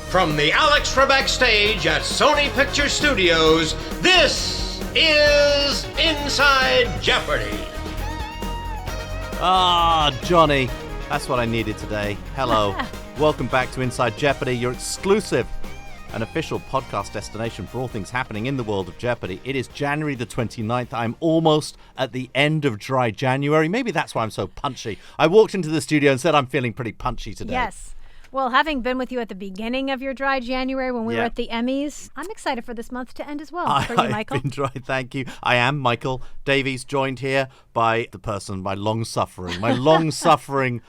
From the Alex Trebek stage at Sony Picture Studios, this is Inside Jeopardy! Ah, Johnny. That's what I needed today. Hello. Welcome back to Inside Jeopardy, your exclusive and official podcast destination for all things happening in the world of Jeopardy. It is January the 29th. I'm almost at the end of dry January. Maybe that's why I'm so punchy. I walked into the studio and said I'm feeling pretty punchy today. Yes. Well, having been with you at the beginning of your dry January when we were at the Emmys, I'm excited for this month to end as well. For you, Michael. I've been dry, thank you. I am Michael Davies, joined here by the person, my long-suffering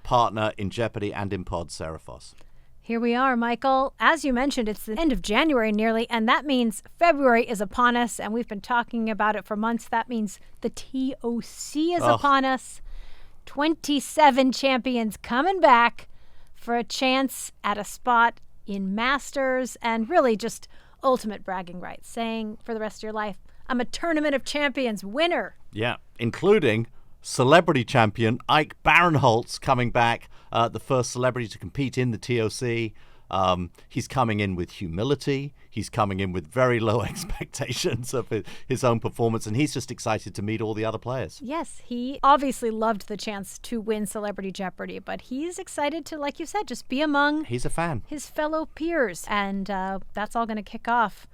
partner in Jeopardy and in Pod, Sarah Foss. Here we are, Michael. As you mentioned, it's the end of January nearly, and that means February is upon us, and we've been talking about it for months. That means the TOC is upon us. 27 champions coming back for a chance at a spot in Masters, and really just ultimate bragging rights, saying for the rest of your life, I'm a Tournament of Champions winner. Yeah, including celebrity champion Ike Barinholtz coming back, the first celebrity to compete in the TOC. He's coming in with humility. He's coming in with very low expectations of his own performance, and he's just excited to meet all the other players. Yes, he obviously loved the chance to win Celebrity Jeopardy, but he's excited to, like you said, just be among He's a fan. his fellow peers, and that's all going to kick off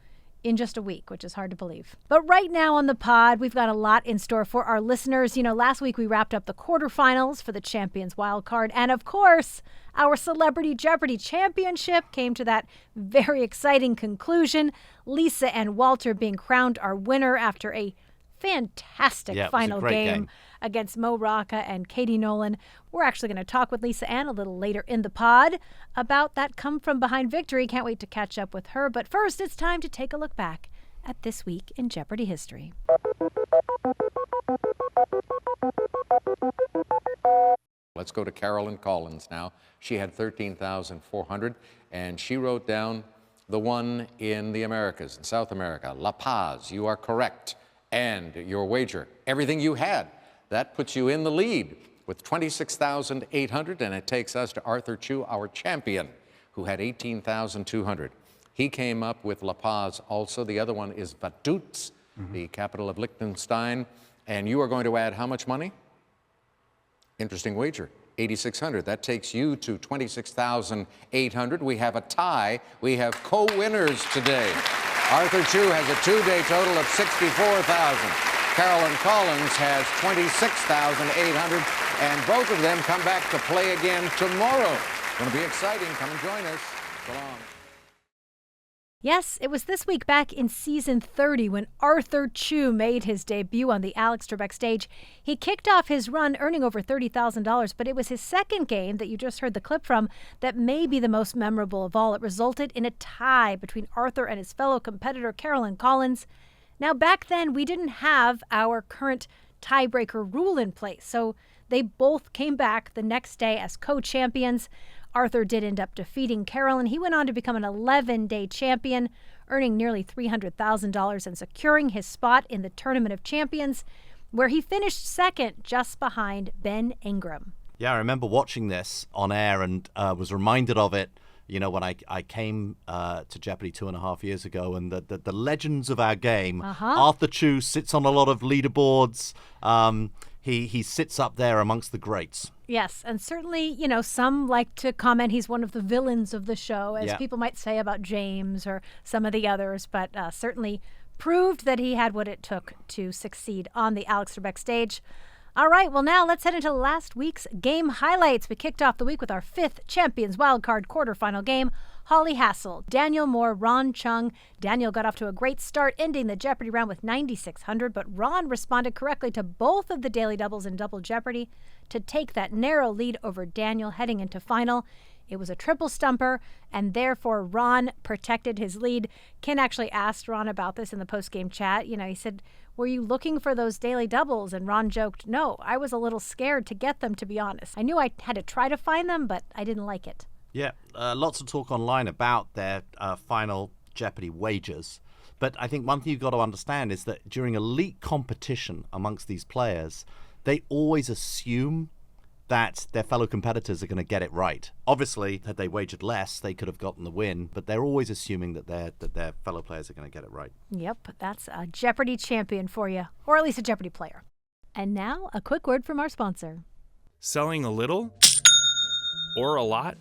in just a week, which is hard to believe. But right now on the pod, we've got a lot in store for our listeners. You know, last week we wrapped up the quarterfinals for the Champions Wild Card, and of course, our Celebrity Jeopardy Championship came to that very exciting conclusion. Lisa and Walter being crowned our winner after a fantastic final game against Mo Rocca and Katie Nolan. We're actually going to talk with Lisa Ann a little later in the pod about that come-from-behind victory. Can't wait to catch up with her. But first, it's time to take a look back at this week in Jeopardy history. Let's go to Carolyn Collins now. She had 13,400, and she wrote down the one in the Americas, in South America, La Paz. You are correct. And your wager, everything you had, that puts you in the lead with 26,800, and it takes us to Arthur Chu, our champion, who had 18,200. He came up with La Paz also. The other one is Vaduz, the capital of Liechtenstein. And you are going to add how much money? Interesting wager, 8,600. That takes you to 26,800. We have a tie. We have co-winners today. Arthur Chu has a two-day total of 64,000. Carolyn Collins has 26,800. And both of them come back to play again tomorrow. Going to be exciting. Come and join us. So long. Yes, it was this week back in season 30 when Arthur Chu made his debut on the Alex Trebek stage. He kicked off his run earning over $30,000, but it was his second game that you just heard the clip from that may be the most memorable of all. It resulted in a tie between Arthur and his fellow competitor, Carolyn Collins. Now, back then, we didn't have our current tiebreaker rule in place, so they both came back the next day as co-champions. Arthur did end up defeating Carolyn. He went on to become an 11-day champion, earning nearly $300,000 and securing his spot in the Tournament of Champions, where he finished second just behind Ben Ingram. Yeah, I remember watching this on air and was reminded of it, you know, when I came to Jeopardy 2.5 years ago, and the legends of our game. Arthur Chu sits on a lot of leaderboards. He sits up there amongst the greats. Yes, and certainly, you know, some like to comment he's one of the villains of the show, as people might say about James or some of the others, but certainly proved that he had what it took to succeed on the Alex Trebek stage. All right, well, now let's head into last week's game highlights. We kicked off the week with our fifth Champions Wildcard quarterfinal game. Holly Hassel, Daniel Moore, Ron Chung. Daniel got off to a great start, ending the Jeopardy round with 9,600, but Ron responded correctly to both of the daily doubles in Double Jeopardy to take that narrow lead over Daniel heading into final. It was a triple stumper, and therefore Ron protected his lead. Ken actually asked Ron about this in the post-game chat. You know, he said, were you looking for those daily doubles? And Ron joked, no, I was a little scared to get them, to be honest. I knew I had to try to find them, but I didn't like it. Yeah, lots of talk online about their final Jeopardy wagers. But I think one thing you've got to understand is that during elite competition amongst these players, they always assume that their fellow competitors are going to get it right. Obviously, had they wagered less, they could have gotten the win, but they're always assuming that their fellow players are going to get it right. Yep, that's a Jeopardy champion for you, or at least a Jeopardy player. And now, a quick word from our sponsor. Selling a little or a lot?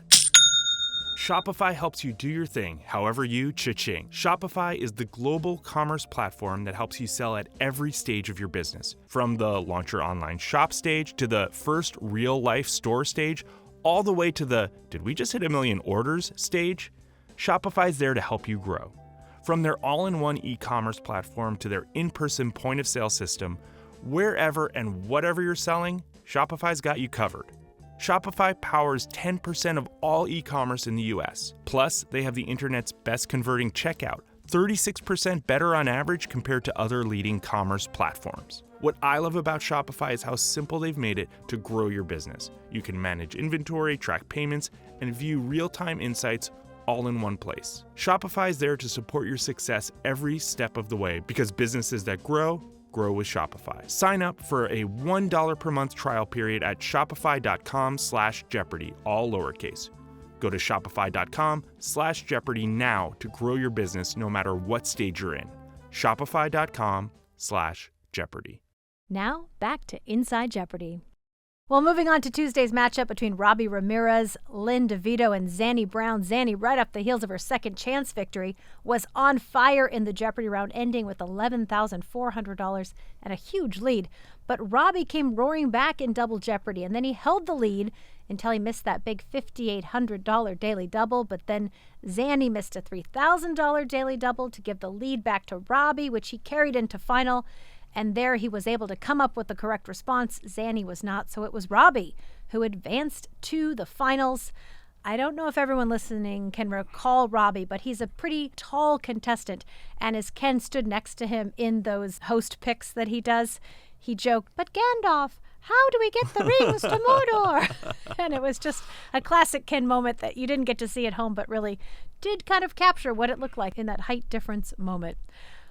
Shopify helps you do your thing, however you cha-ching. Shopify is the global commerce platform that helps you sell at every stage of your business. From the launch your online shop stage to the first real-life store stage, all the way to the did we just hit 1 million orders stage? Shopify's there to help you grow. From their all-in-one e-commerce platform to their in-person point-of-sale system, wherever and whatever you're selling, Shopify's got you covered. Shopify powers 10% of all e-commerce in the US. Plus, they have the internet's best converting checkout, 36% better on average compared to other leading commerce platforms. What I love about Shopify is how simple they've made it to grow your business. You can manage inventory, track payments, and view real-time insights all in one place. Shopify is there to support your success every step of the way because businesses that grow with Shopify. Sign up for a $1 per month trial period at shopify.com/Jeopardy, all lowercase. Go to shopify.com/Jeopardy now to grow your business no matter what stage you're in. Shopify.com/Jeopardy. Now, back to Inside Jeopardy. Well, moving on to Tuesday's matchup between Robbie Ramirez, Lynn DeVito, and Zanny Brown. Zanny, right off the heels of her second chance victory, was on fire in the Jeopardy round, ending with $11,400 and a huge lead. But Robbie came roaring back in Double Jeopardy, and then he held the lead until he missed that big $5,800 daily double. But then Zanny missed a $3,000 daily double to give the lead back to Robbie, which he carried into final. And there he was able to come up with the correct response. Zanny was not, so it was Robbie who advanced to the finals. I don't know if everyone listening can recall Robbie, but he's a pretty tall contestant. And as Ken stood next to him in those host picks that he does, he joked, "But Gandalf, how do we get the rings to Mordor?" And it was just a classic Ken moment that you didn't get to see at home, but really did kind of capture what it looked like in that height difference moment.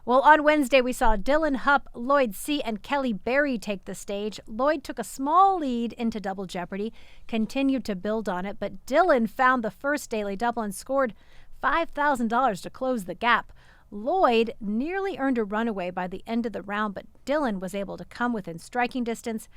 Well, on Wednesday, we saw Dylan Hupp, Lloyd C., and Kelly Berry take the stage. Lloyd took a small lead into Double Jeopardy, continued to build on it, but Dylan found the first daily double and scored $5,000 to close the gap. Lloyd nearly earned a runaway by the end of the round, but Dylan was able to come within striking distance.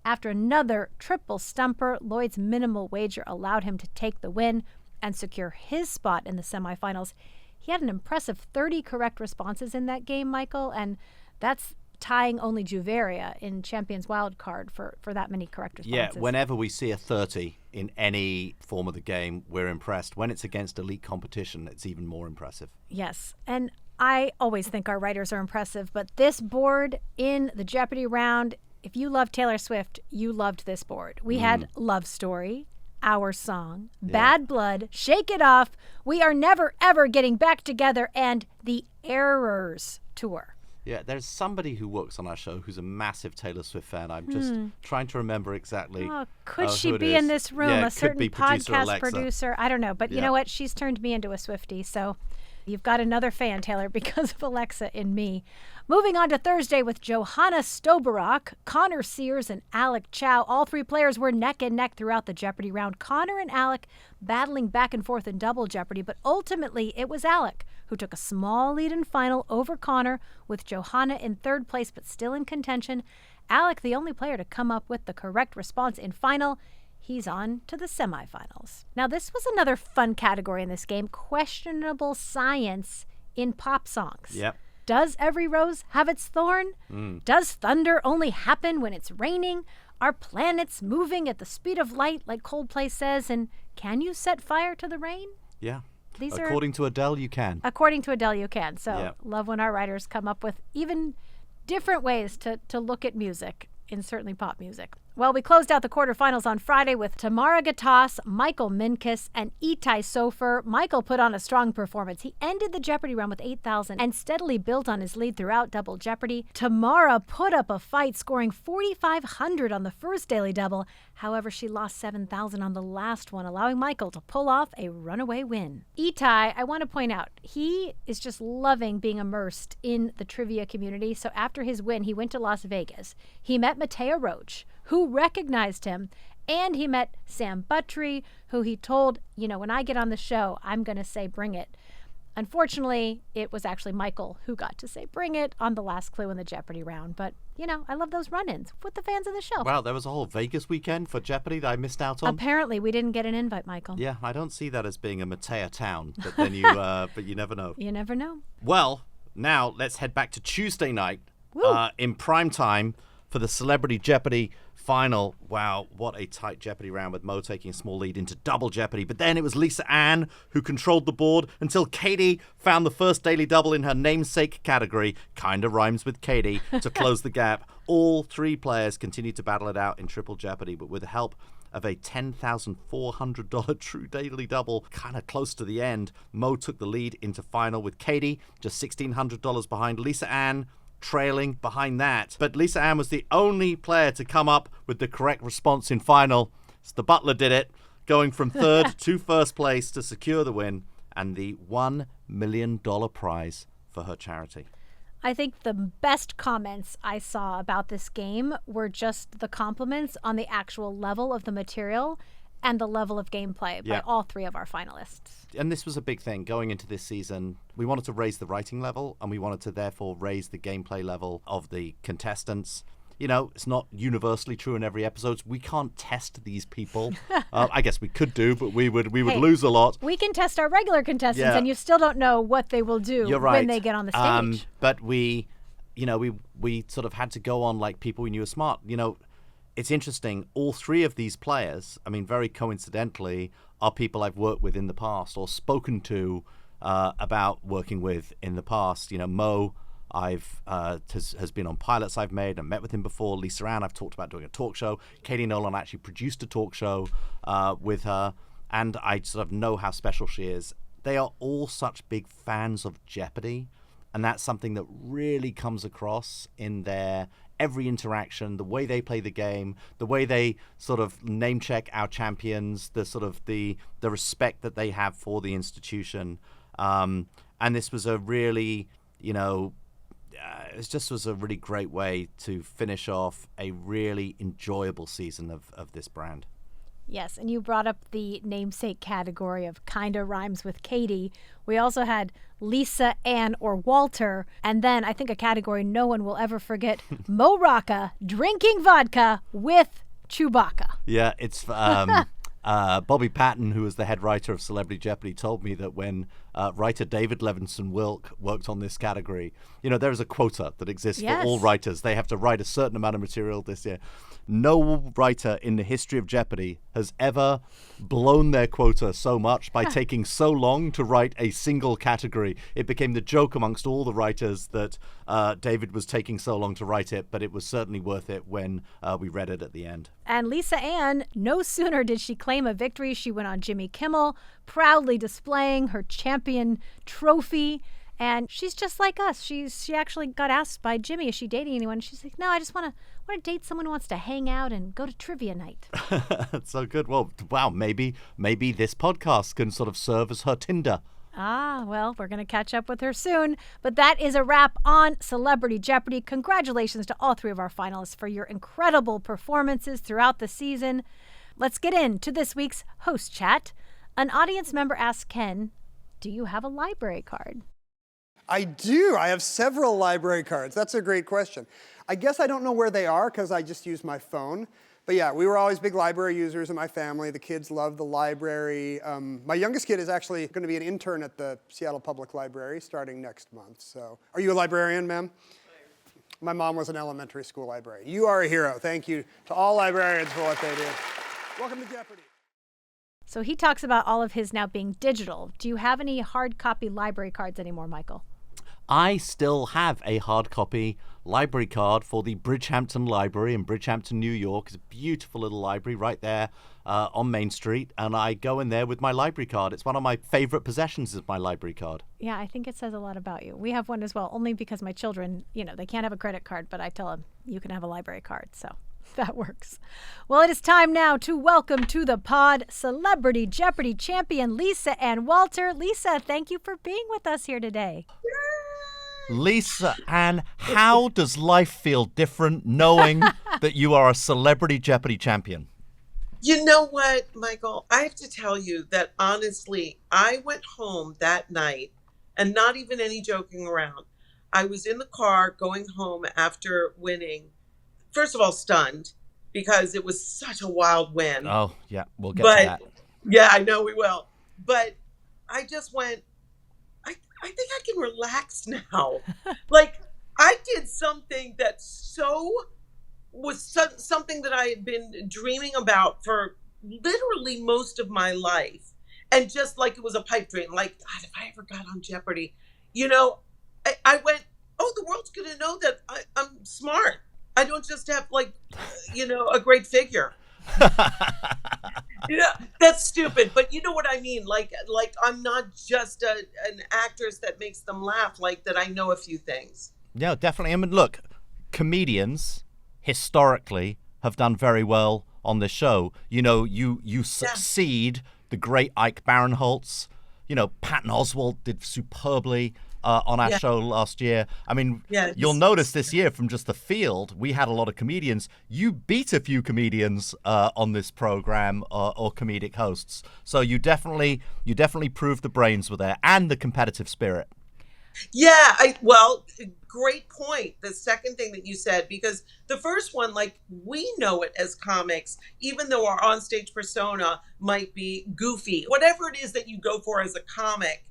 After another triple stumper, Lloyd's minimal wager allowed him to take the win and secure his spot in the semifinals. He had an impressive 30 correct responses in that game, Michael, and that's tying only Juveria in Champions Wildcard for that many correct responses. Yeah, whenever we see a 30 in any form of the game, we're impressed. When it's against elite competition, it's even more impressive. Yes, and I always think our writers are impressive, but this board in the Jeopardy round, if you love Taylor Swift, you loved this board. We had Love Story, Our Song, Bad Blood, Shake It Off, We Are Never Ever Getting Back Together, and The Errors Tour. Yeah, there's somebody who works on our show who's a massive Taylor Swift fan. I'm just trying to remember exactly. Could she who it be is. in this room? Yeah, a certain could be producer podcast Alexa. producer? I don't know. But you know what? She's turned me into a Swiftie. So you've got another fan, Taylor, because of Alexa in me. Moving on to Thursday with Johanna Stobarok, Connor Sears, and Alec Chow. All three players were neck and neck throughout the Jeopardy round. Connor and Alec battling back and forth in Double Jeopardy, but ultimately it was Alec who took a small lead in final over Connor, with Johanna in third place but still in contention. Alec, the only player to come up with the correct response in final. He's on to the semifinals. Now, this was another fun category in this game, questionable science in pop songs. Yep. Does every rose have its thorn? Does thunder only happen when it's raining? Are planets moving at the speed of light, like Coldplay says? And can you set fire to the rain? Yeah. These According to Adele, you can. According to Adele, you can. So Yeah. love when our writers come up with even different ways to look at music, and certainly pop music. Well, we closed out the quarterfinals on Friday with Tamara Gatas, Michael Minkus, and Itai Sofer. Michael put on a strong performance. He ended the Jeopardy round with 8,000 and steadily built on his lead throughout Double Jeopardy. Tamara put up a fight, scoring 4,500 on the first daily double. However, she lost 7,000 on the last one, allowing Michael to pull off a runaway win. Itai, I want to point out, he is just loving being immersed in the trivia community. So after his win, he went to Las Vegas. He met Matea Roach, who recognized him And he met Sam Buttrey, who he told, when I get on the show, I'm going to say bring it. Unfortunately, it was actually Michael who got to say bring it on the last clue in the Jeopardy round. But, I love those run-ins with the fans of the show. Wow, there was a whole Vegas weekend for Jeopardy that I missed out on. Apparently, we didn't get an invite, Michael. Yeah, I don't see that as being a Matea town, but then but you never know. You never know. Well, now let's head back to Tuesday night in prime time for the Celebrity Jeopardy final. Wow, what a tight Jeopardy round with Mo taking a small lead into double Jeopardy. But then it was Lisa Ann who controlled the board until Katie found the first daily double in her namesake category, kinda rhymes with Katie, to close the gap. All three players continued to battle it out in Triple Jeopardy, but with the help of a $10,400 true daily double kind of close to the end, Mo took the lead into final with Katie just $1,600 behind. Lisa Ann trailing behind that. But Lisa Ann was the only player to come up with the correct response in final. So the Butler did it, going from third to first place to secure the win and the $1 million prize for her charity. I think the best comments I saw about this game were just the compliments on the actual level of the material and the level of gameplay by all three of our finalists. And this was a big thing going into this season. We wanted to raise the writing level, and we wanted to therefore raise the gameplay level of the contestants. It's not universally true in every episode. We can't test these people. I guess we could do, but we would lose a lot. We can test our regular contestants, and you still don't know what they will do when they get on the stage. But we sort of had to go on like people we knew were smart. It's interesting. All three of these players, very coincidentally, are people I've worked with in the past or spoken to about working with in the past. Mo, has been on pilots I've made and met with him before. Lisa Ann, I've talked about doing a talk show. Katie Nolan actually produced a talk show with her, and I sort of know how special she is. They are all such big fans of Jeopardy, and that's something that really comes across in their every interaction, the way they play the game, the way they sort of name check our champions, the sort of the respect that they have for the institution. And this was a really, it just was a really great way to finish off a really enjoyable season of this brand. Yes, and you brought up the namesake category of kinda rhymes with Katie. We also had Lisa Ann or Walter, and then I think a category no one will ever forget, Mo Rocca drinking vodka with Chewbacca. Yeah, it's Bobby Patton, who was the head writer of Celebrity Jeopardy, told me that when writer David Levinson Wilk worked on this category, there is a quota that exists for all writers. They have to write a certain amount of material this year. No writer in the history of Jeopardy has ever blown their quota so much by taking so long to write a single category. It became the joke amongst all the writers that David was taking so long to write it, but it was certainly worth it when we read it at the end. And Lisa Ann, no sooner did she claim a victory, she went on Jimmy Kimmel, proudly displaying her champion trophy. And she's just like us. She actually got asked by Jimmy, is she dating anyone? She's like, no, I just want to date someone who wants to hang out and go to trivia night. That's so good. Well, wow, maybe this podcast can sort of serve as her Tinder. Well, we're going to catch up with her soon. But that is a wrap on Celebrity Jeopardy. Congratulations to all three of our finalists for your incredible performances throughout the season. Let's get into this week's host chat. An audience member asked Ken, do you have a library card? I do. I have several library cards. That's a great question. I guess I don't know where they are because I just use my phone. But yeah, we were always big library users in my family. The kids love the library. My youngest kid is actually going to be an intern at the Seattle Public Library starting next month. So, are you a librarian, ma'am? My mom was an elementary school librarian. You are a hero. Thank you to all librarians for what they do. Welcome to Jeopardy! So he talks about all of his now being digital. Do you have any hard copy library cards anymore, Michael? I still have a hard copy library card for the Bridgehampton Library in Bridgehampton, New York. It's a beautiful little library right there on Main Street, and I go in there with my library card. It's one of my favorite possessions is my library card. Yeah, I think it says a lot about you. We have one as well, only because my children, they can't have a credit card, but I tell them, you can have a library card, so that works. Well, it is time now to welcome to the pod Celebrity Jeopardy champion Lisa Ann Walter. Lisa, thank you for being with us here today. Lisa Ann, how does life feel different knowing that you are a Celebrity Jeopardy champion? You know what, Michael? I have to tell you that honestly, I went home that night and not even any joking around. I was in the car going home after winning. First of all, stunned because it was such a wild win. Oh, yeah, we'll get But to that. yeah, I know we will. But I just went, I think I can relax now. Like, I did something that something that I had been dreaming about for literally most of my life. And just like it was a pipe dream, like, God, if I ever got on Jeopardy, I went, oh, the world's going to know that I'm smart. I don't just have a great figure. That's stupid, but you know what I mean. Like I'm not just an actress that makes them laugh. Like that, I know a few things. Yeah, definitely. I mean, look, comedians historically have done very well on this show. You succeed the great Ike Barinholtz. Patton Oswalt did superbly on our show last year. I mean, you'll notice this year from just the field, we had a lot of comedians. You beat a few comedians on this program or comedic hosts. So you definitely proved the brains were there and the competitive spirit. Yeah, great point. The second thing that you said, because the first one, like, we know it as comics, even though our onstage persona might be goofy. Whatever it is that you go for as a comic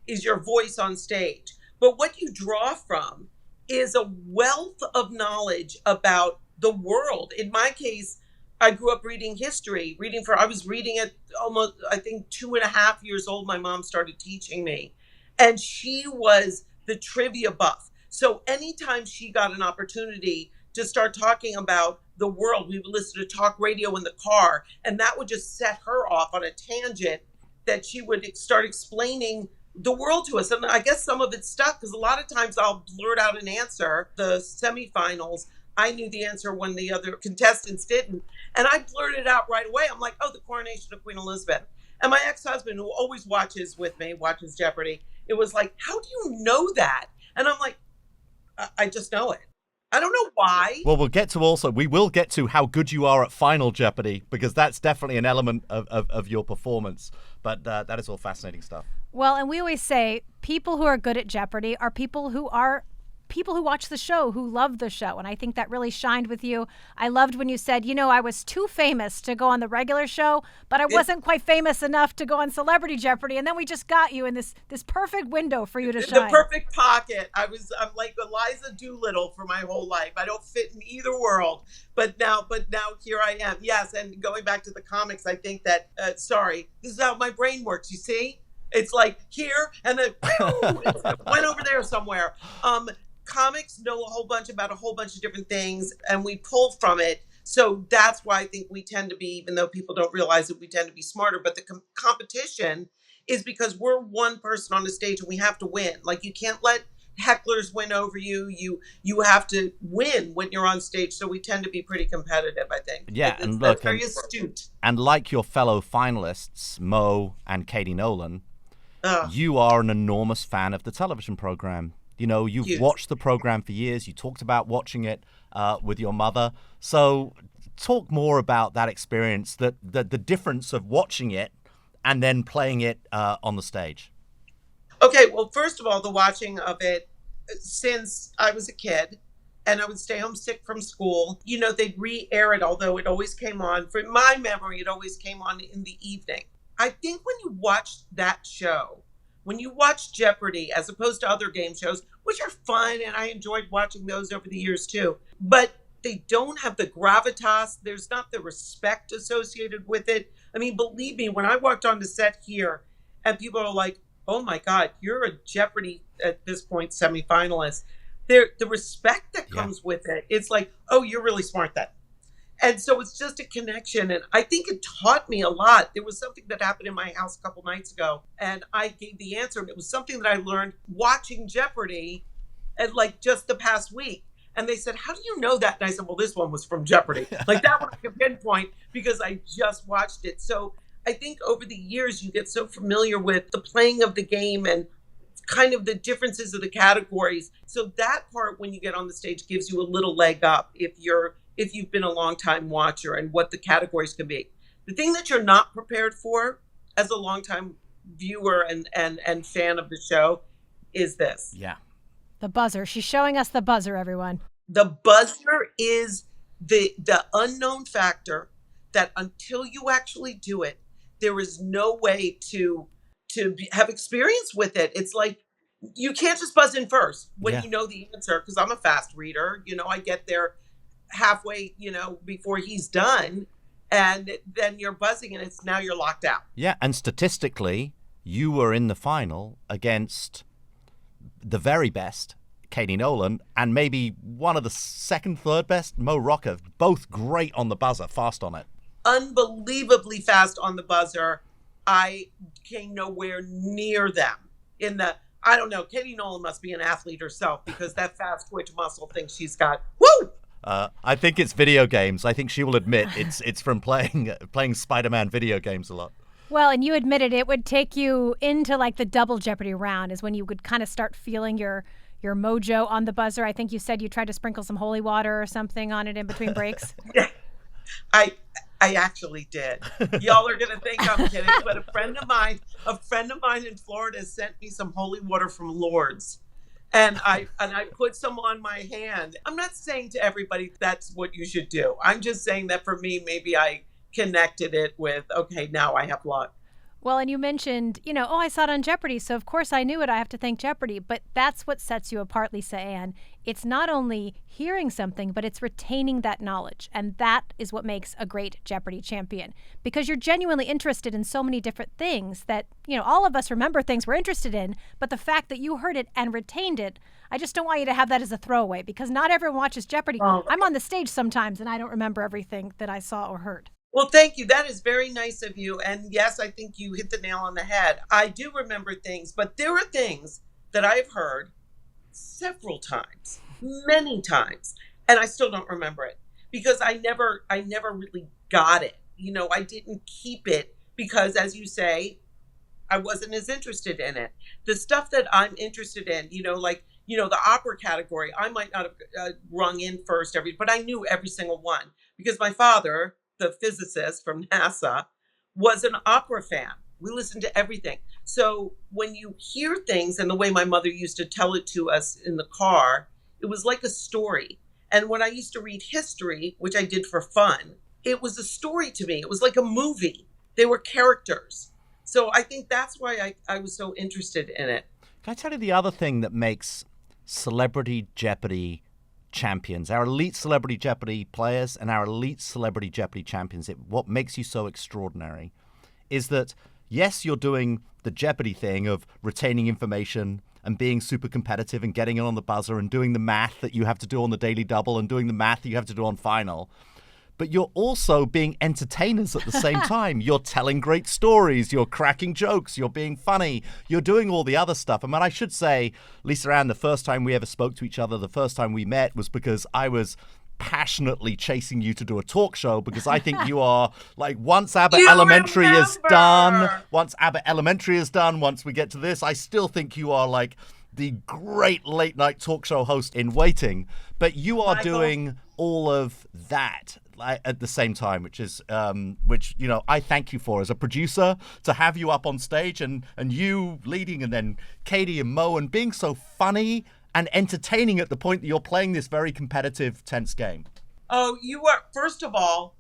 is your voice on stage. But what you draw from is a wealth of knowledge about the world. In my case, I grew up reading history, I was reading at almost, I think, 2.5 years old. My mom started teaching me. And she was the trivia buff. So anytime she got an opportunity to start talking about the world, we would listen to talk radio in the car, and that would just set her off on a tangent that she would start explaining the world to us. And I guess some of it stuck because a lot of times I'll blurt out an answer. The semifinals, I knew the answer when the other contestants didn't. And I blurted out right away. I'm like, oh, the coronation of Queen Elizabeth. And my ex-husband, who always watches Jeopardy, it was like, how do you know that? And I'm like, I just know it. I don't know why. Well, we will get to how good you are at Final Jeopardy, because that's definitely an element of your performance. But that is all fascinating stuff. Well, and we always say people who are good at Jeopardy are people who watch the show, who love the show. And I think that really shined with you. I loved when you said, I was too famous to go on the regular show, but I wasn't quite famous enough to go on Celebrity Jeopardy. And then we just got you in this perfect window for you to shine. The perfect pocket. I'm like Eliza Doolittle for my whole life. I don't fit in either world. But now here I am. Yes. And going back to the comics, I think that, this is how my brain works. You see? It's like here and then it went over there somewhere. Comics know a whole bunch about a whole bunch of different things, and we pull from it. So that's why I think we tend to be, even though people don't realize it, we tend to be smarter. But the competition is because we're one person on the stage and we have to win. Like, you can't let hecklers win over you. You have to win when you're on stage. So we tend to be pretty competitive, I think. Yeah, and look, very astute. And like your fellow finalists, Mo and Katie Nolan, you are an enormous fan of the television program. You've watched the program for years. You talked about watching it with your mother. So talk more about that experience, the difference of watching it and then playing it on the stage. Okay, well, first of all, the watching of it, since I was a kid and I would stay home sick from school, they'd re-air it, although it always came on. From my memory, it always came on in the evening. I think when you watch that show, when you watch Jeopardy, as opposed to other game shows, which are fun, and I enjoyed watching those over the years too, but they don't have the gravitas. There's not the respect associated with it. I mean, believe me, when I walked on the set here and people are like, oh my God, you're a Jeopardy, at this point, semifinalist. The respect that comes with it, it's like, oh, you're really smart then. And so it's just a connection. And I think it taught me a lot. There was something that happened in my house a couple nights ago, and I gave the answer. And it was something that I learned watching Jeopardy at just the past week. And they said, how do you know that? And I said, well, this one was from Jeopardy. Like that one I can pinpoint because I just watched it. So I think over the years, you get so familiar with the playing of the game and kind of the differences of the categories. So that part, when you get on the stage, gives you a little leg up if you've been a long time watcher and what the categories can be. The thing that you're not prepared for as a longtime viewer and fan of the show is this. Yeah. The buzzer. She's showing us the buzzer, everyone. The buzzer is the unknown factor that until you actually do it, there is no way to have experience with it. It's like you can't just buzz in first when you know the answer, because I'm a fast reader. I get there halfway, before he's done, and then you're buzzing and now you're locked out. Yeah, and statistically, you were in the final against the very best, Katie Nolan, and maybe one of the second, third best, Mo Rocca, both great on the buzzer, fast on it. Unbelievably fast on the buzzer. I came nowhere near them. I don't know, Katie Nolan must be an athlete herself, because that fast twitch muscle thing she's got. Woo! I think it's video games. I think she will admit it's from playing Spider-Man video games a lot. Well, and you admitted it would take you into like the double Jeopardy round is when you would kind of start feeling your mojo on the buzzer. I think you said you tried to sprinkle some holy water or something on it in between breaks. I actually did. Y'all are gonna think I'm kidding, but a friend of mine in Florida sent me some holy water from Lourdes, and I put some on my hand. I'm not saying to everybody that's what you should do. I'm just saying that for me, maybe I connected it with, okay, now I have luck. Well, and you mentioned, I saw it on Jeopardy, so of course I knew it. I have to thank Jeopardy. But that's what sets you apart, Lisa Ann. It's not only hearing something, but it's retaining that knowledge. And that is what makes a great Jeopardy champion. Because you're genuinely interested in so many different things that, all of us remember things we're interested in. But the fact that you heard it and retained it, I just don't want you to have that as a throwaway, because not everyone watches Jeopardy. I'm on the stage sometimes and I don't remember everything that I saw or heard. Well, thank you. That is very nice of you. And yes, I think you hit the nail on the head. I do remember things, but there are things that I've heard several times, many times, and I still don't remember it because I never really got it. I didn't keep it because, as you say, I wasn't as interested in it. The stuff that I'm interested in, the opera category, I might not have rung in first but I knew every single one because my father, the physicist from NASA, was an opera fan. We listened to everything. So when you hear things, and the way my mother used to tell it to us in the car, it was like a story. And when I used to read history, which I did for fun, it was a story to me. It was like a movie. They were characters. So I think that's why I was so interested in it. Can I tell you the other thing that makes Celebrity Jeopardy champions, our elite Celebrity Jeopardy players and our elite Celebrity Jeopardy champions, what makes you so extraordinary is that, yes, you're doing the Jeopardy thing of retaining information and being super competitive and getting it on the buzzer and doing the math that you have to do on the Daily Double and doing the math that you have to do on Final. But you're also being entertainers at the same time. You're telling great stories. You're cracking jokes. You're being funny. You're doing all the other stuff. I mean, I should say, Lisa Ann, the first time we ever spoke to each other, the first time we met was because I was passionately chasing you to do a talk show because I think you are like once Abbott Elementary is done, once we get to this, I still think you are like the great late night talk show host in waiting. But you are doing all of that at the same time, which I thank you for as a producer, to have you up on stage and you leading, and then Katie and Mo, and being so funny and entertaining at the point that you're playing this very competitive, tense game. Oh, you are, first of all,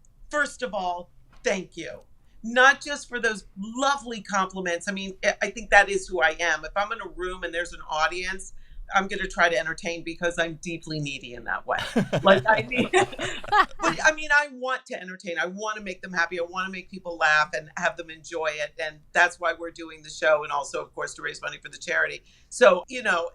thank you. Not just for those lovely compliments. I mean, I think that is who I am. If I'm in a room and there's an audience, I'm going to try to entertain because I'm deeply needy in that way. But I want to entertain. I want to make them happy. I want to make people laugh and have them enjoy it. And that's why we're doing the show. And also, of course, to raise money for the charity. So,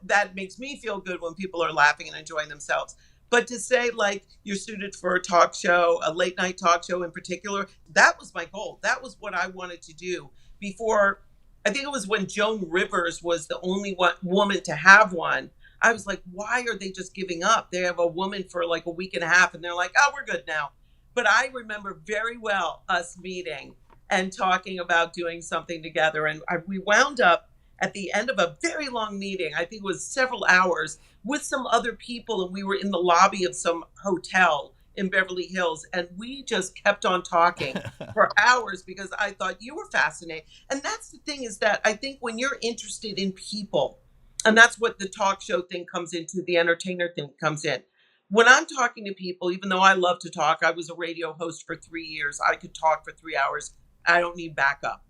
that makes me feel good when people are laughing and enjoying themselves. But to say, like, you're suited for a talk show, a late night talk show in particular, that was my goal. That was what I wanted to do before. I think it was when Joan Rivers was the only woman to have one. I was like, why are they just giving up? They have a woman for like a week and a half and they're like, oh, we're good now. But I remember very well us meeting and talking about doing something together. And we wound up at the end of a very long meeting, I think it was several hours, with some other people. And we were in the lobby of some hotel in Beverly Hills, and we just kept on talking for hours because I thought you were fascinating. And that's the thing, is that I think when you're interested in people, and that's what the talk show thing comes into, the entertainer thing comes in. When I'm talking to people, even though I love to talk, I was a radio host for 3 years. I could talk for 3 hours. I don't need backup.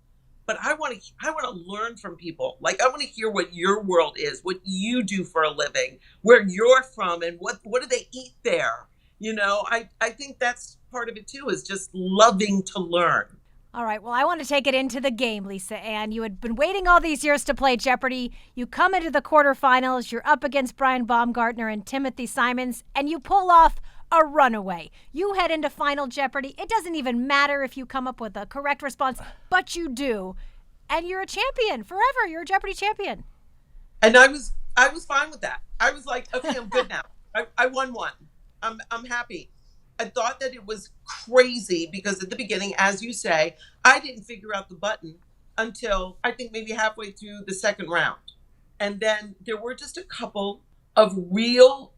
But I want to learn from people. Like, I want to hear what your world is, what you do for a living, where you're from, and what do they eat there? You know, I think that's part of it too, is just loving to learn. All right, well, I want to take it into the game, Lisa Ann. You had been waiting all these years to play Jeopardy! You come into the quarterfinals, you're up against Brian Baumgartner and Timothy Simons, and you pull off a runaway. You head into Final Jeopardy! It doesn't even matter if you come up with a correct response, but you do. And you're a champion forever. You're a Jeopardy! Champion. And I was fine with that. I was like, okay, I'm good now. I won one. I'm happy. I thought that it was crazy because at the beginning, as you say, I didn't figure out the button until I think maybe halfway through the second round. And then there were just a couple of real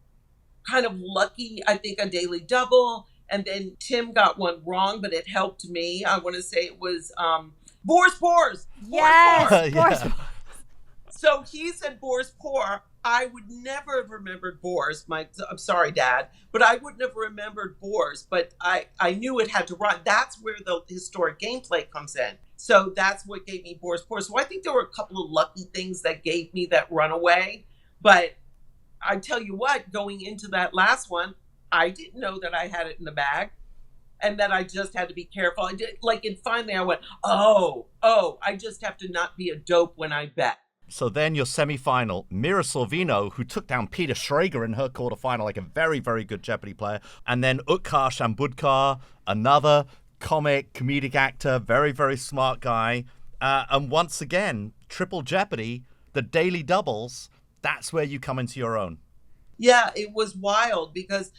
kind of lucky, I think a daily double. And then Tim got one wrong, but it helped me. I want to say it was Boris Pores. Yes. Yeah. So he said Boris Poor. I would never have remembered Boris. I'm sorry, Dad, but I wouldn't have remembered Boris. But I knew it had to run. That's where the historic gameplay comes in. So that's what gave me Boris Poor. So I think there were a couple of lucky things that gave me that runaway. But I tell you what, going into that last one, I didn't know that I had it in the bag, and that I just had to be careful. I did, and finally I went, oh, I just have to not be a dope when I bet. So then your semi-final, Mira Sorvino, who took down Peter Schrager in her quarterfinal, like a very, very good Jeopardy player. And then Utkarsh Ambudkar, another comedic actor, very, very smart guy. And once again, Triple Jeopardy, the daily doubles, that's where you come into your own. Yeah, it was wild because,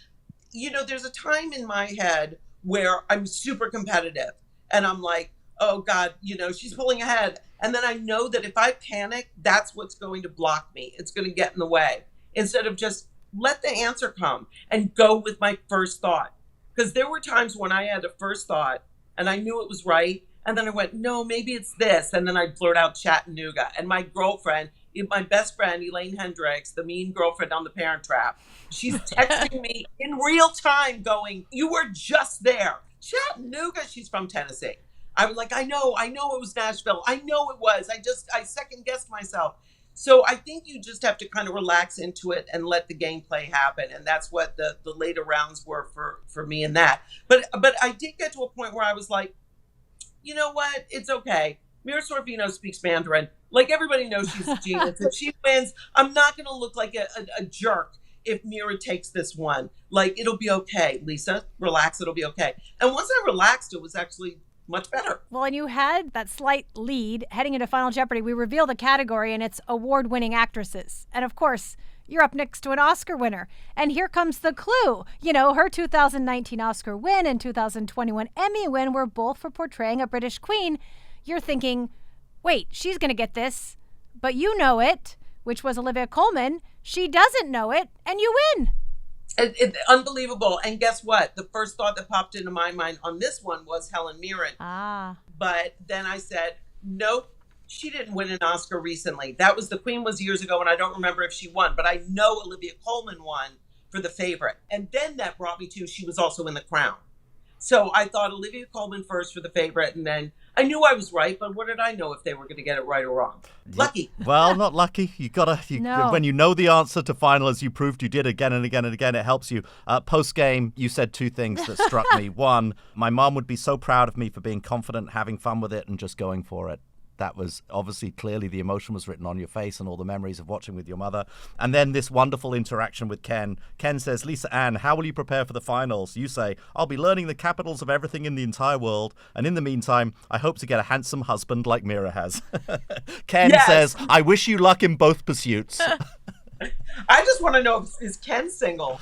there's a time in my head where I'm super competitive and I'm like, oh God, she's pulling ahead. And then I know that if I panic, that's what's going to block me. It's going to get in the way instead of just let the answer come and go with my first thought. Because there were times when I had a first thought and I knew it was right. And then I went, no, maybe it's this. And then I blurt out Chattanooga. And my girlfriend, my best friend, Elaine Hendricks, the mean girlfriend on The Parent Trap, she's texting me in real time going, you were just there. Chattanooga, she's from Tennessee. I was like, I know it was Nashville. I know it was. I second guessed myself. So I think you just have to kind of relax into it and let the gameplay happen. And that's what the later rounds were for me in that. But I did get to a point where I was like, you know what? It's okay. Mira Sorvino speaks Mandarin. Like, everybody knows she's a genius. If she wins, I'm not going to look like a jerk if Mira takes this one. Like, it'll be okay. Lisa, relax. It'll be okay. And once I relaxed, it was actually much better. Well, and you had that slight lead heading into Final Jeopardy. We reveal the category, and it's award-winning actresses. And of course, you're up next to an Oscar winner. And here comes the clue. Her 2019 Oscar win and 2021 Emmy win were both for portraying a British queen. You're thinking, wait, she's going to get this, but you know it, which was Olivia Colman. She doesn't know it, and you win. Unbelievable. And guess what? The first thought that popped into my mind on this one was Helen Mirren. But then I said, nope, she didn't win an Oscar recently. The Queen was years ago, and I don't remember if she won, but I know Olivia Colman won for The Favorite. And then that brought me to, she was also in The Crown. So I thought Olivia Colman first for The Favorite, and then I knew I was right, but what did I know if they were going to get it right or wrong? Lucky. Well, not lucky. No. When you know the answer to final, as you proved you did again and again and again, it helps you. Post-game, you said two things that struck me. One, my mom would be so proud of me for being confident, having fun with it, and just going for it. That was obviously, clearly the emotion was written on your face and all the memories of watching with your mother. And then this wonderful interaction with Ken. Ken says, Lisa Ann, how will you prepare for the finals? You say, I'll be learning the capitals of everything in the entire world. And in the meantime, I hope to get a handsome husband like Mira has. Ken says, I wish you luck in both pursuits. I just want to know, is Ken single?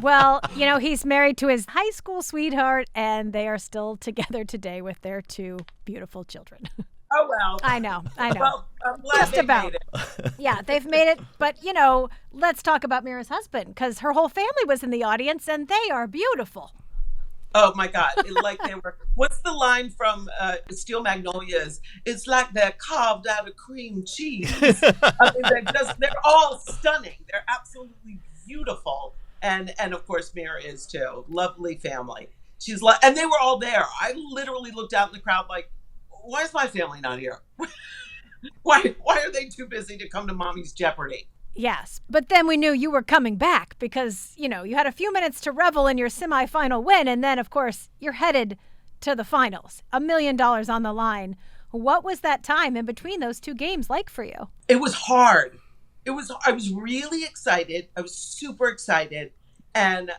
Well, he's married to his high school sweetheart, and they are still together today with their two beautiful children. Oh, well. I know. Well, I'm glad Just they about. made it. Yeah, they've made it. But, let's talk about Mira's husband, because her whole family was in the audience, and they are beautiful. Oh my God! Like they were. What's the line from Steel Magnolias? It's like they're carved out of cream cheese. I mean, they're all stunning. They're absolutely beautiful, and of course Mira is too. Lovely family. She's like, and they were all there. I literally looked out in the crowd like, why is my family not here? Why are they too busy to come to Mommy's Jeopardy? Yes, but then we knew you were coming back because, you know, you had a few minutes to revel in your semifinal win, and then, of course, you're headed to the finals. $1 million on the line. What was that time in between those two games like for you? It was hard. I was really excited. I was super excited. And,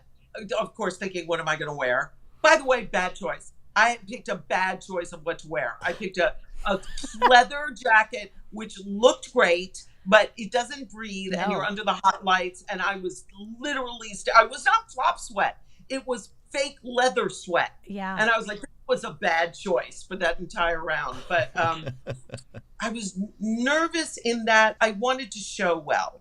of course, thinking, what am I going to wear? By the way, bad choice. I picked a bad choice of what to wear. I picked a leather jacket, which looked great, but it doesn't breathe, and you're under the hot lights. And I was literally, I was not flop sweat. It was fake leather sweat. Yeah. And I was like, this was a bad choice for that entire round. But I was nervous in that I wanted to show well.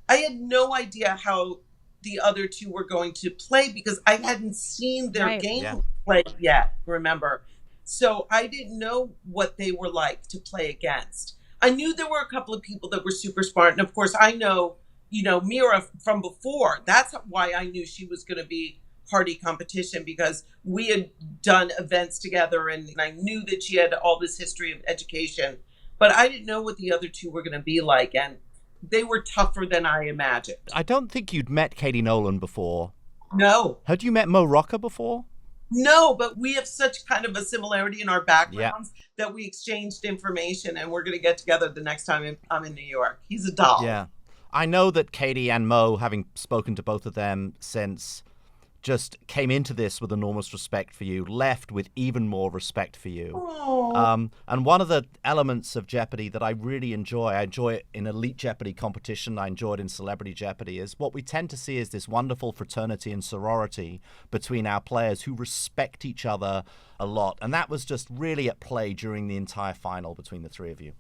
I had no idea how the other two were going to play because I hadn't seen their game play yet, remember? So I didn't know what they were like to play against. I knew there were a couple of people that were super smart. And of course, I know, Mira from before. That's why I knew she was going to be hardy competition because we had done events together and I knew that she had all this history of education. But I didn't know what the other two were going to be like. And they were tougher than I imagined. I don't think you'd met Katie Nolan before. No. Had you met Mo Rocca before? No, but we have such kind of a similarity in our backgrounds that we exchanged information and we're going to get together the next time I'm in New York. He's a doll. Yeah. I know that Katie and Mo, having spoken to both of them since, just came into this with enormous respect for you, left with even more respect for you. And one of the elements of Jeopardy that I really enjoy, I enjoy it in Elite Jeopardy competition, I enjoy it in Celebrity Jeopardy, is what we tend to see is this wonderful fraternity and sorority between our players who respect each other a lot. And that was just really at play during the entire final between the three of you.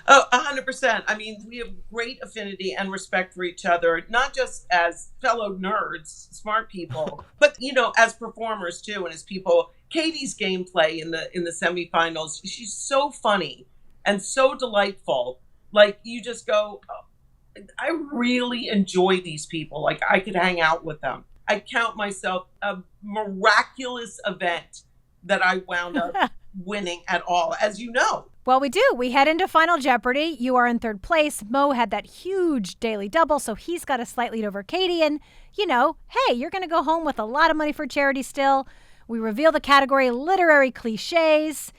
Oh, 100%. I mean, we have great affinity and respect for each other, not just as fellow nerds, smart people, but, as performers too, and as people. Katie's gameplay in the semifinals, she's so funny and so delightful. Like, you just go, oh, I really enjoy these people. Like, I could hang out with them. I count myself a miraculous event that I wound up winning at all, as you know. Well, we do. We head into Final Jeopardy. You are in third place. Mo had that huge daily double, so he's got a slight lead over Katie. And, hey, you're going to go home with a lot of money for charity still. We reveal the category literary cliches.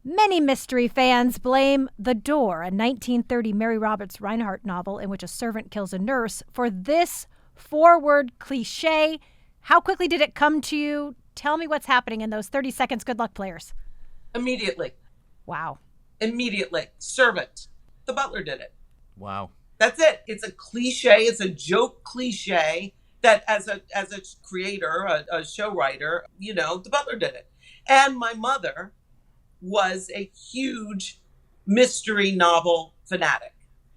Many mystery fans blame The Door, a 1930 Mary Roberts Rinehart novel in which a servant kills a nurse, for this four-word cliche. How quickly did it come to you? Tell me what's happening in those 30 seconds. Good luck, players. Immediately. Wow. Immediately. Servant. The butler did it. Wow. That's it. It's a cliche. It's a joke cliche that as a creator, a show writer, the butler did it. And my mother was a huge mystery novel fanatic.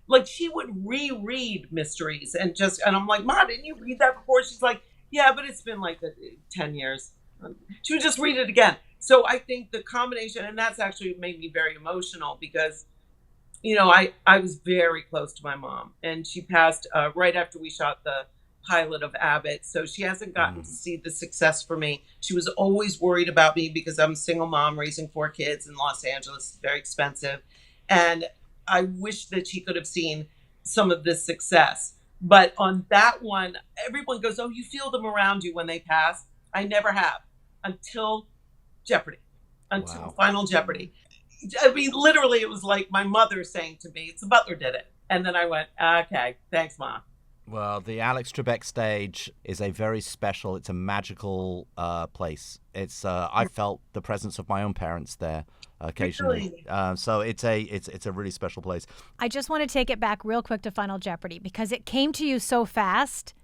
Like, she would reread mysteries and I'm like, Ma, didn't you read that before? She's like, yeah, but it's been like 10 years. She would just read it again. So I think the combination, and that's actually made me very emotional because, I was very close to my mom and she passed right after we shot the pilot of Abbott. So she hasn't gotten to see the success for me. She was always worried about me because I'm a single mom raising 4 kids in Los Angeles. It's very expensive. And I wish that she could have seen some of this success. But on that one, everyone goes, oh, you feel them around you when they pass. I never have until Jeopardy, until Final Jeopardy. I mean, literally, it was like my mother saying to me, it's the butler did it. And then I went, okay, thanks, Mom. Well, the Alex Trebek stage is a very special, it's a magical place. It's I felt the presence of my own parents there occasionally. Really? So it's a really special place. I just want to take it back real quick to Final Jeopardy because it came to you so fast,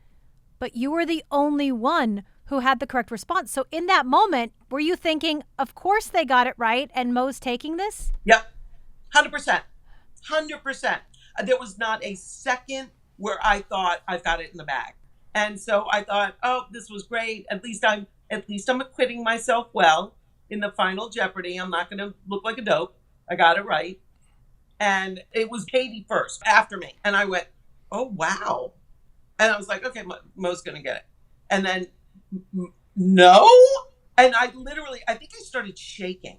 but you were the only one who had the correct response. So in that moment, were you thinking, of course they got it right and Mo's taking this? Yep. 100%. 100%. There was not a second where I thought I've got it in the bag. And so I thought, oh, this was great. At least I'm acquitting myself well in the final Jeopardy. I'm not going to look like a dope. I got it right. And it was Katie first after me. And I went, oh, wow. And I was like, okay, Mo's going to get it. And then, no. And I think I started shaking.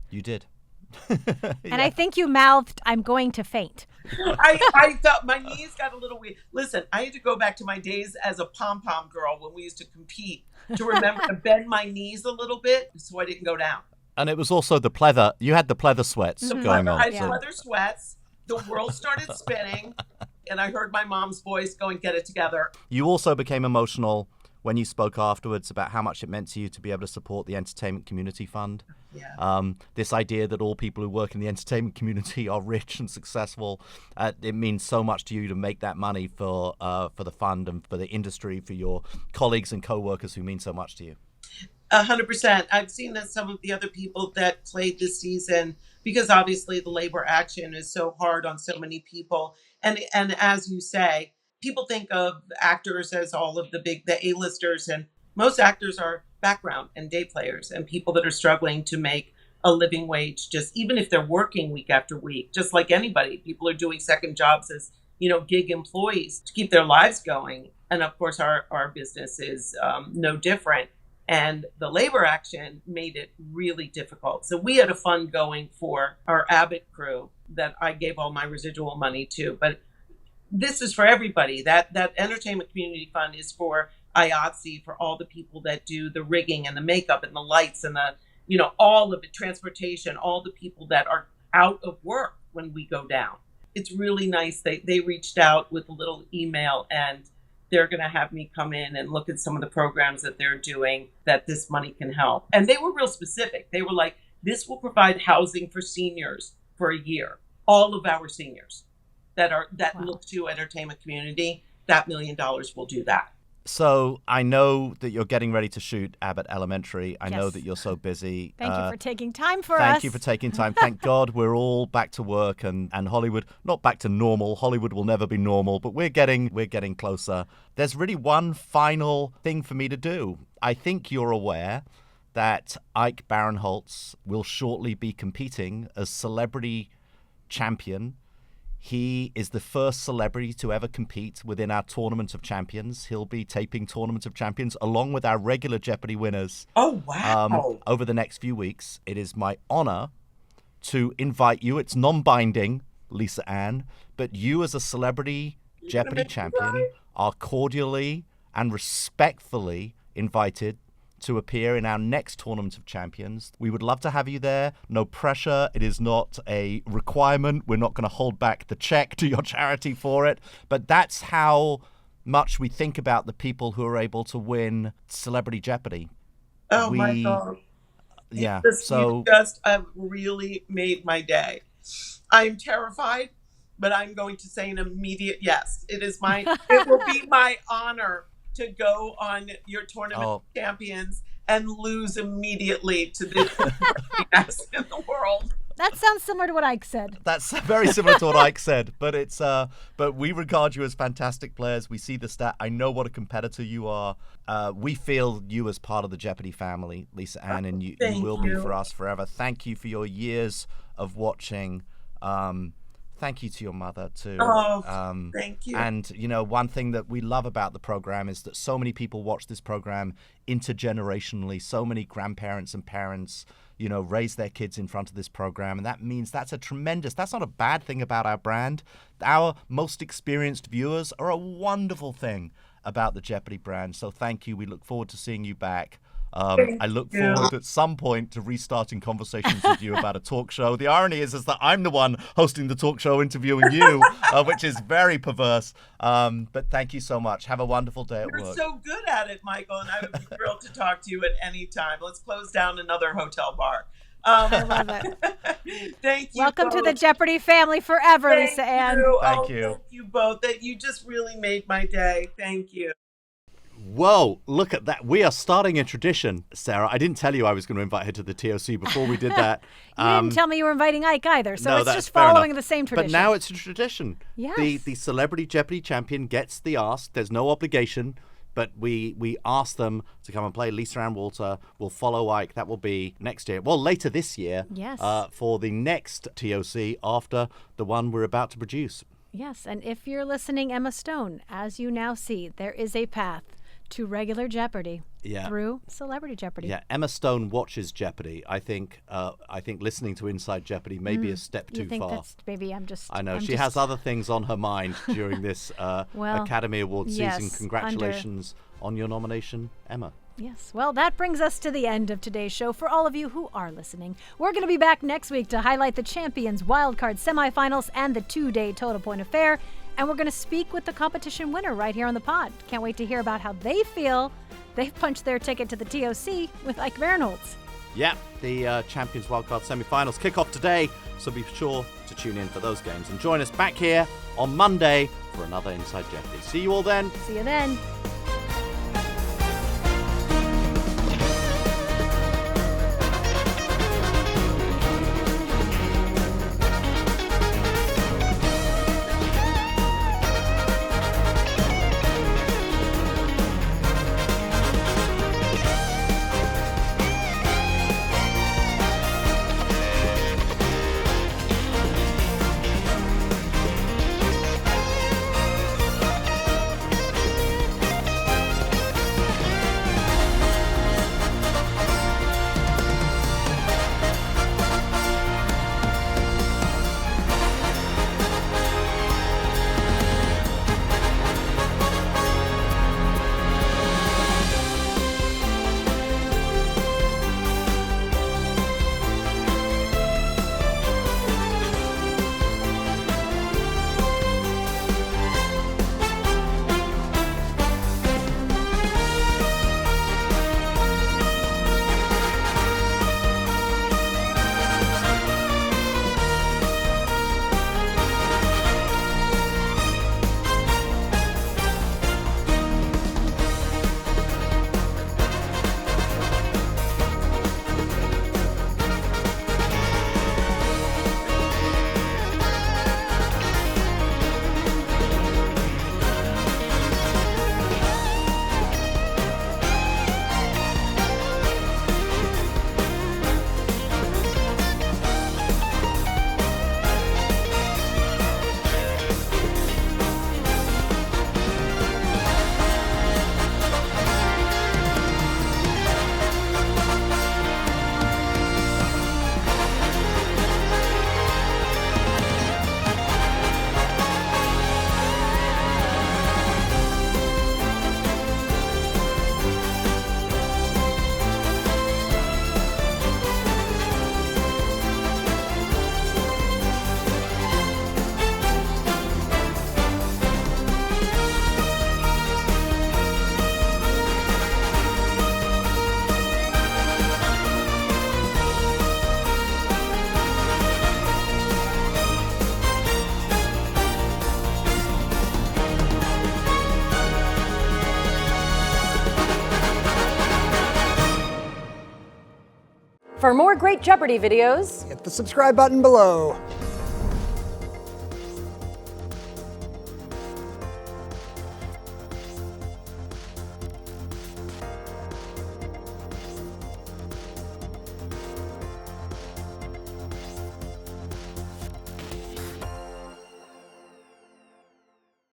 You did. And I think you mouthed, I'm going to faint. I felt my knees got a little weak. Listen, I had to go back to my days as a pom-pom girl when we used to compete to remember to bend my knees a little bit so I didn't go down. And it was also the pleather. You had the pleather sweats going on. I had pleather sweats. The world started spinning. And I heard my mom's voice going, get it together. You also became emotional when you spoke afterwards about how much it meant to you to be able to support the Entertainment Community Fund. Yeah. This idea that all people who work in the entertainment community are rich and successful, it means so much to you to make that money for the fund and for the industry, for your colleagues and co-workers who mean so much to you. 100%. I've seen that some of the other people that played this season, because obviously the labor action is so hard on so many people. And as you say, people think of actors as all of the A-listers, and most actors are background and day players and people that are struggling to make a living wage, just even if they're working week after week, just like anybody. People are doing second jobs as, gig employees to keep their lives going. And of course, our business is no different. And the labor action made it really difficult. So we had a fund going for our Abbott crew that I gave all my residual money to. But this is for everybody. That Entertainment Community Fund is for IATSE, for all the people that do the rigging and the makeup and the lights and the, all of it, transportation, all the people that are out of work when we go down. It's really nice. They reached out with a little email, and they're going to have me come in and look at some of the programs that they're doing that this money can help. And they were real specific. They were like, this will provide housing for seniors for a year. All of our seniors that look to Entertainment Community, that $1 million will do that. So I know that you're getting ready to shoot Abbott Elementary. I know Yes. that you're so busy. Thank you for taking time for us. Thank you for taking time. Thank God we're all back to work and Hollywood, not back to normal. Hollywood will never be normal, but we're getting closer. There's really one final thing for me to do. I think you're aware that Ike Barinholtz will shortly be competing as celebrity champion. He is the first celebrity to ever compete within our Tournament of Champions. He'll be taping Tournament of Champions along with our regular Jeopardy winners. Oh, wow. Over the next few weeks. It is my honor to invite you. It's non-binding, Lisa Ann, but you as a celebrity Jeopardy champion are cordially and respectfully invited to appear in our next Tournament of Champions. We would love to have you there. No pressure. It is not a requirement. We're not going to hold back the check to your charity for it. But that's how much we think about the people who are able to win Celebrity Jeopardy. Oh, my God. Yeah. You just have really made my day. I'm terrified, but I'm going to say an immediate yes. It will be my honor to go on your Tournament of Champions and lose immediately to the best in the world. That sounds similar to what Ike said. That's very similar to what Ike said, but it's but we regard you as fantastic players. We see the stat. I know what a competitor you are. We feel you as part of the Jeopardy family, Lisa Ann, and you will be for us forever. Thank you for your years of watching. Thank you to your mother too. Thank you. And one thing that we love about the program is that so many people watch this program intergenerationally. So many grandparents and parents, raise their kids in front of this program, and that means that's not a bad thing about our brand. Our most experienced viewers are a wonderful thing about the Jeopardy brand. So thank you. We look forward to seeing you back. I look forward at some point to restarting conversations with you about a talk show. The irony is that I'm the one hosting the talk show interviewing you, which is very perverse. But thank you so much. Have a wonderful day at work. You're so good at it, Michael, and I would be thrilled to talk to you at any time. Let's close down another hotel bar. I love it. Thank you. Welcome both. to the Jeopardy family forever, Lisa Ann. Thank you both. That you just really made my day. Thank you. Whoa, look at that. We are starting a tradition, Sarah. I didn't tell you I was going to invite her to the TOC before we did that. You didn't tell me you were inviting Ike either, so no, it's that's just fair following enough. the same tradition. But now it's a tradition. Yes. The Celebrity Jeopardy champion gets the ask. There's no obligation, but we ask them to come and play. Lisa Ann Walter will follow Ike. That will be next year. Well, later this year. Yes. For the next TOC after the one we're about to produce. Yes, and if you're listening, Emma Stone, as you now see, there is a path to regular Jeopardy through Celebrity Jeopardy. Yeah, Emma Stone watches Jeopardy. I think listening to Inside Jeopardy may be a step too You think far. that's maybe I know she has other things on her mind during this Well, Academy Awards yes, season. Congratulations on your nomination, Emma. Yes. Well, that brings us to the end of today's show. For all of you who are listening, we're going to be back next week to highlight the champions, wildcard semifinals, and the 2-day Total Point Affair. And we're going to speak with the competition winner right here on the pod. Can't wait to hear about how they feel they've punched their ticket to the TOC with Ike Barinholtz. Yeah, the champions wildcard semifinals kick off today, so be sure to tune in for those games and join us back here on Monday for another Inside Jeopardy. See you all then. See you then. For more great Jeopardy videos, Hit the subscribe button below.